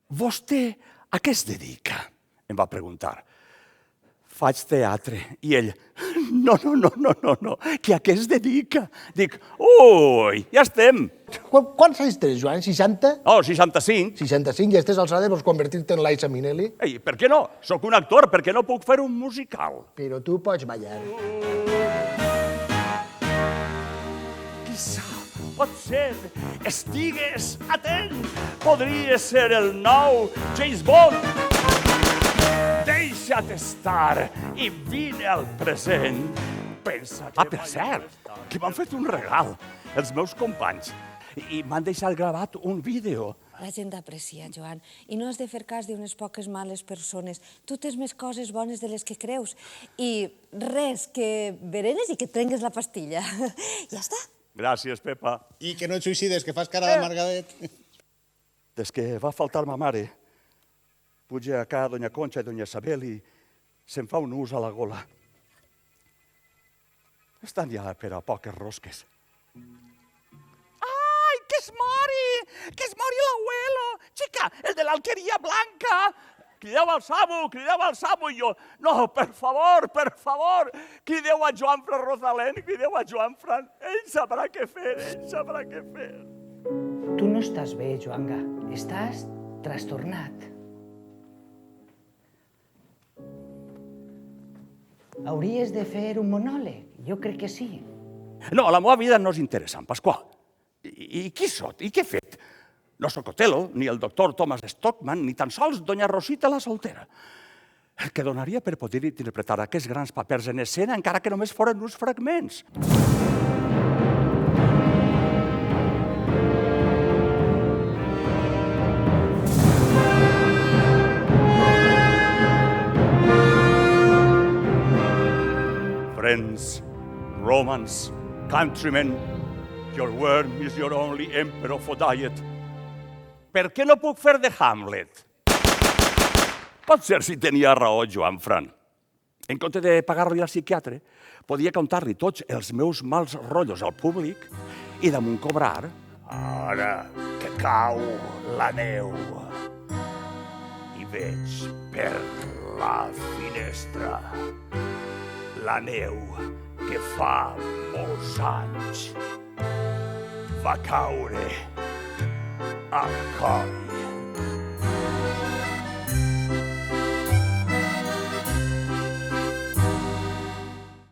vostè a què es dedica? Em va preguntar. Faig teatre. I ell, no, que a què es dedica? Dic, ui, ja estem. Quants anys tens, Joan? 60? Oh, 65. 65, ja estàs alçada, vols convertir-te en Liza Minnelli? Ei, per què no? Soc un actor, per què no puc fer un musical? Però tu pots ballar. Qui sap, potser estigues atent. Podria ser el nou James Bond. Deixa't estar i vine al present. Pensa que... per cert, que m'han fet un regal, els meus companys, i m'han deixat gravat un vídeo. La gent t'aprecia, Joan, i no has de fer cas d'unes poques males persones. Tu tens més coses bones de les que creus. I res, que berenes i que et prengues la pastilla. Ja està. Gràcies, Pepa. I que no et suïcides, que fas cara de Margaret. Des que va faltar ma mare, puja a casa doña Concha i doña Isabel i se'n fa un ús a la gola. Estan ja per a poques rosques. ¡Ay, que es mori! ¡Que es mori l'abuelo! Chica, el de l'alqueria blanca! Crideu al Samu, i jo, no, per favor, crideu a Joan Fran Rosalén, crideu a Joan Fran, ell sabrà què fer. Tu no estàs bé, Joanga, estàs trastornat. Hauries de fer un monòleg, jo crec que sí. No, la meva vida no és interessant, Pasqual. I qui sóc? I què he fet? No sóc Otelo, ni el doctor Thomas Stockman, ni tan sols doña Rosita la soltera. El que donaria per poder interpretar aquests grans papers en escena, encara que només foren uns fragments. Friends, Romans, countrymen, your worm is your only emperor for diet. Per què no puc fer de Hamlet? Potser si tenia raó Joan Fran. En compte de pagar-li al psiquiatre, podia contar-li tots els meus mals rotllos al públic i damunt cobrar. Ara que cau la neu i veig per la finestra la neu que fa molts anys va caure al coll